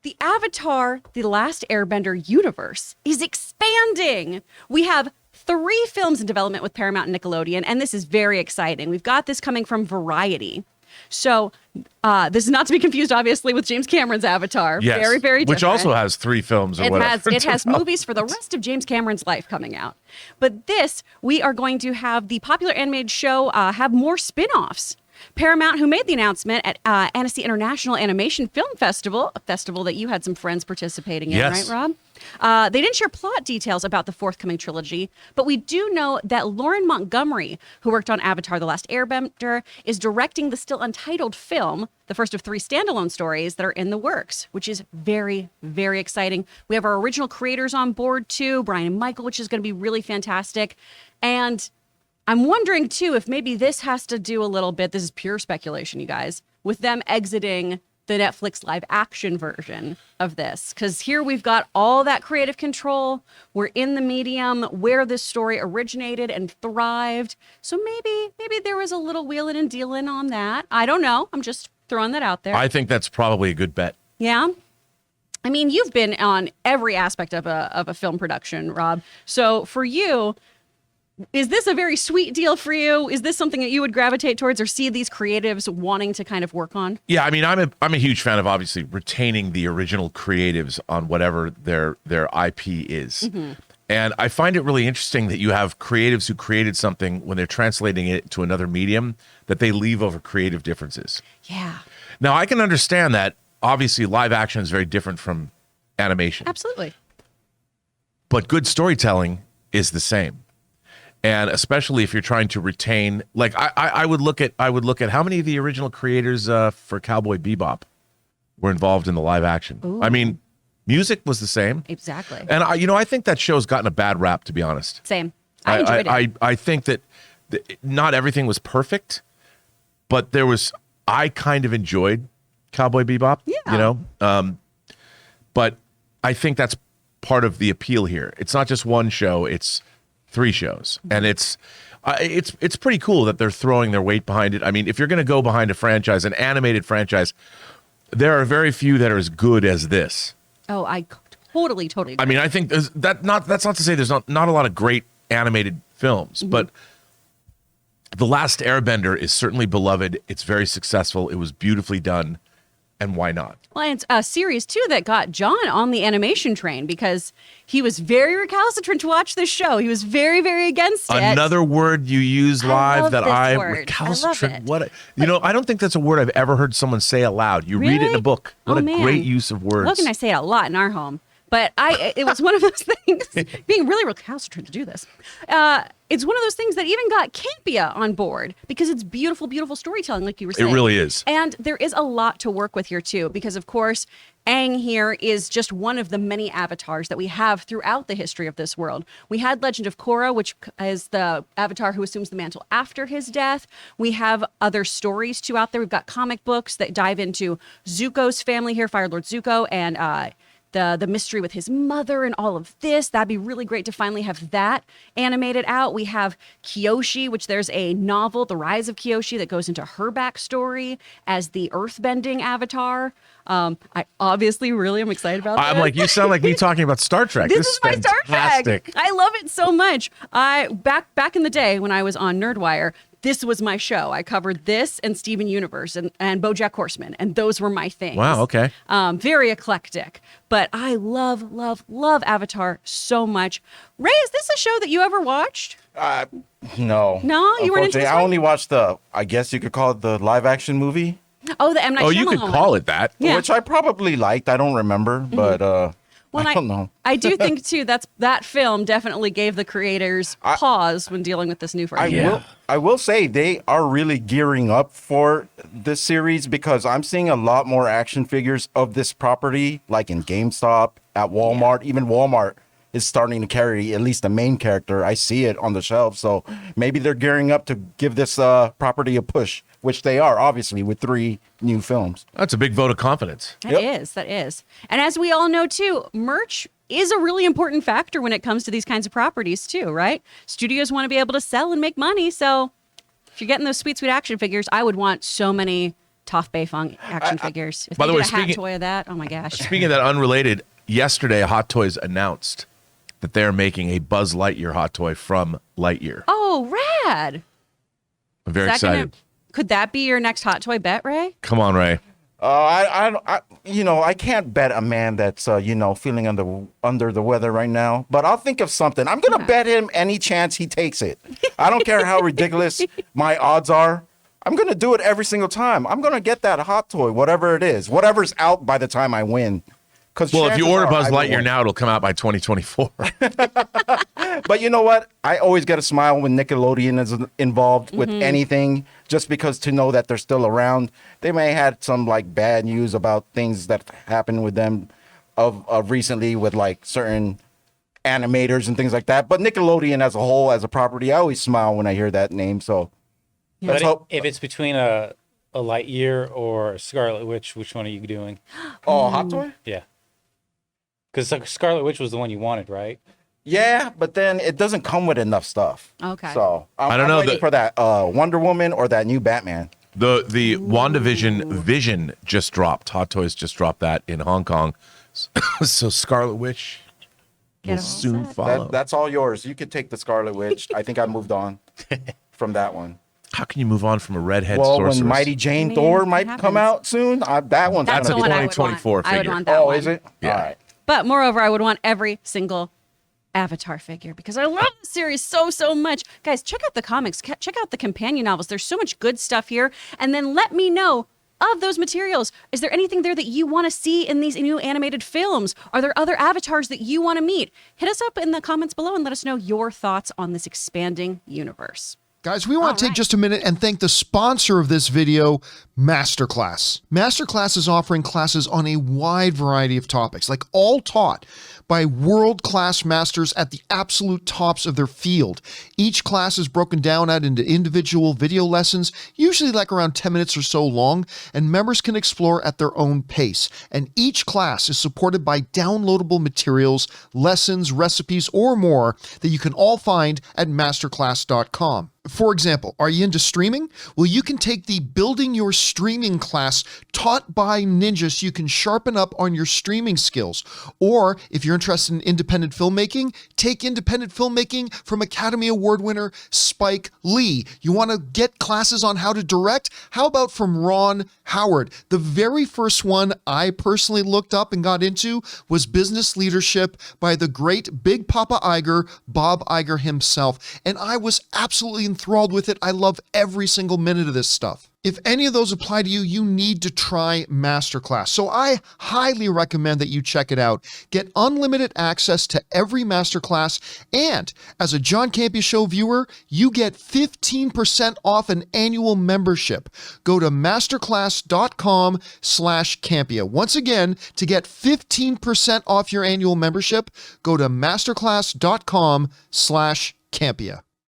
the Avatar, The Last Airbender universe is expanding. We have 3 films in development with Paramount and Nickelodeon, and this is very exciting. We've got this coming from Variety. So this is not to be confused, obviously, with James Cameron's Avatar. Yes, Very, very different. which also has 3 films or whatever. It has movies for the rest of James Cameron's life coming out. But this, we are going to have the popular animated show have more spin-offs. Paramount, who made the announcement at Annecy International Animation Film Festival, a festival that you had some friends participating in, Yes. right, Rob? They didn't share plot details about the forthcoming trilogy, but we do know that Lauren Montgomery, who worked on Avatar: The Last Airbender, is directing the still untitled film, the first of 3 standalone stories that are in the works, which is very, very exciting. We have our original creators on board too, Brian and Michael, which is going to be really fantastic. And I'm wondering too if maybe this has to do a little bit, this is pure speculation, you guys, with them exiting the Netflix live action version of this. Because here we've got all that creative control. We're in the medium where this story originated and thrived. So maybe there was a little wheeling and dealing on that. I don't know. I'm just throwing that out there. I think that's probably a good bet. Yeah. I mean, you've been on every aspect of a film production, Rob. So for you, is this a very sweet deal for you? Is this something that you would gravitate towards or see these creatives wanting to kind of work on? Yeah, I mean, I'm a huge fan of obviously retaining the original creatives on whatever their IP is. Mm-hmm. And I find it really interesting that you have creatives who created something when they're translating it to another medium that they leave over creative differences. Yeah. Now, I can understand that. Obviously, live action is very different from animation. Absolutely. But good storytelling is the same. And especially if you're trying to retain, like I would look at how many of the original creators for Cowboy Bebop were involved in the live action. Ooh. I mean, music was the same. Exactly. And I think that show's gotten a bad rap, to be honest. Same. I enjoyed it. I think that not everything was perfect, but I kind of enjoyed Cowboy Bebop. Yeah. But I think that's part of the appeal here. It's not just one show; it's 3 shows, and it's pretty cool that they're throwing their weight behind it. I mean, if you're going to go behind a franchise, an animated franchise, there are very few that are as good as this. Oh, I totally agree. I mean, I think that's not to say there's not a lot of great animated films, Mm-hmm. but The Last Airbender is certainly beloved. It's very successful. It was beautifully done, and why not? Well, it's a series, too, that got John on the animation train because he was very recalcitrant to watch this show. He was very, very against it. Another word you use live that I recalcitrant. I don't think that's a word I've ever heard someone say aloud. You read it in a book. What man. Great use of words. Logan and I say it a lot in our home. But it was one of those things, being really recalcitrant to do this. It's one of those things that even got Campea on board because it's beautiful, beautiful storytelling, like you were saying. It really is. And there is a lot to work with here, too, because, of course, Aang here is just one of the many avatars that we have throughout the history of this world. We had Legend of Korra, which is the avatar who assumes the mantle after his death. We have other stories, too, out there. We've got comic books that dive into Zuko's family here, Fire Lord Zuko, and the mystery with his mother and all of this. That'd be really great to finally have that animated out. We have Kyoshi, which there's a novel, The Rise of Kyoshi, that goes into her backstory as the earthbending avatar. I obviously really am excited about that. I'm like, you sound like me talking about Star Trek. This is my Star fantastic. Trek. I love it so much. Back in the day when I was on Nerdwire, this was my show. I covered this and Steven Universe and BoJack Horseman, and those were my things. Wow, okay. Very eclectic. But I love, love, love Avatar so much. Ray, is this a show that you ever watched? No. No? You weren't into this I one? only watched I guess you could call it the live action movie, Oh, the M. Night Shyamalan You could one. call it that. Yeah. which I probably liked. I don't remember, but I don't know. I do think, too, that film definitely gave the creators pause when dealing with this new franchise. I will say they are really gearing up for this series because I'm seeing a lot more action figures of this property, like in GameStop, at Walmart. Even Walmart is starting to carry at least the main character. I see it on the shelf. So maybe they're gearing up to give this property a push, which they are, obviously, with 3 new films. That's a big vote of confidence. That is. And as we all know, too, merch is a really important factor when it comes to these kinds of properties, too, right? Studios want to be able to sell and make money. So if you're getting those sweet, sweet action figures, I would want so many Toph Beifong action figures. If By they the did way, a hat speaking- toy of that, oh my gosh. Speaking of that, unrelated, yesterday Hot Toys announced that they're making a Buzz Lightyear hot toy from Lightyear. Oh, rad. I'm very Is that excited. could that be your next hot toy bet, Ray? Come on, Ray. I can't bet a man that's feeling under the weather right now. But I'll think of something. I'm gonna bet him any chance he takes it. I don't care how ridiculous my odds are. I'm gonna do it every single time. I'm gonna get that hot toy, whatever it is, whatever's out by the time I win. Well, if you order Buzz I will Lightyear win. now, it'll come out by 2024. But you know what? I always get a smile when Nickelodeon is involved with anything, just because to know that they're still around. They may have had some like bad news about things that happened with them of recently with like certain animators and things like that. But Nickelodeon as a whole, as a property, I always smile when I hear that name. So let's But hope. if it's between a Lightyear or a Scarlet Witch, which one are you doing? Oh, hot toy? Yeah. Because Scarlet Witch was the one you wanted, right? Yeah, but then it doesn't come with enough stuff. Okay. So I don't know, waiting for that Wonder Woman or that new Batman. The WandaVision Vision just dropped. Hot Toys just dropped that in Hong Kong. So Scarlet Witch Get will a whole soon set. follow. That's all yours. You could take the Scarlet Witch. I think I moved on from that one. How can you move on from a redhead Well, sorceress? when Mighty Jane mean, Thor it might come happens. out soon, that one's That's a the gonna one be I would 2024 want. I would figure. want that Oh, one. is it? Yeah. All right. But moreover, I would want every single Avatar figure because I love the series so much. Guys, check out the comics. Check out the companion novels. There's so much good stuff here. And then let me know of those materials. Is there anything there that you want to see in these new animated films? Are there other avatars that you want to meet? Hit us up in the comments below and let us know your thoughts on this expanding universe. Guys, we want to take just a minute and thank the sponsor of this video, Masterclass. Masterclass is offering classes on a wide variety of topics, like all taught by world-class masters at the absolute tops of their field. Each class is broken down out into individual video lessons, usually like around 10 minutes or so long, and members can explore at their own pace. And each class is supported by downloadable materials, lessons, recipes, or more that you can all find at masterclass.com. For example, are you into streaming? Well, you can take the Building Your Streaming class taught by ninjas so you can sharpen up on your streaming skills. Or if you're interested in independent filmmaking, take independent filmmaking from Academy Award winner Spike Lee. You want to get classes on how to direct? How about from Ron Howard? The very first one I personally looked up and got into was Business Leadership by the great Big Papa Iger, Bob Iger himself. And I was absolutely enthralled with it. I love every single minute of this stuff. If any of those apply to you, you need to try Masterclass. So I highly recommend that you check it out. Get unlimited access to every Masterclass. And as a John Campea Show viewer, you get 15% off an annual membership. Go to masterclass.com/Campea. Once again, to get 15% off your annual membership, go to masterclass.com/Campea.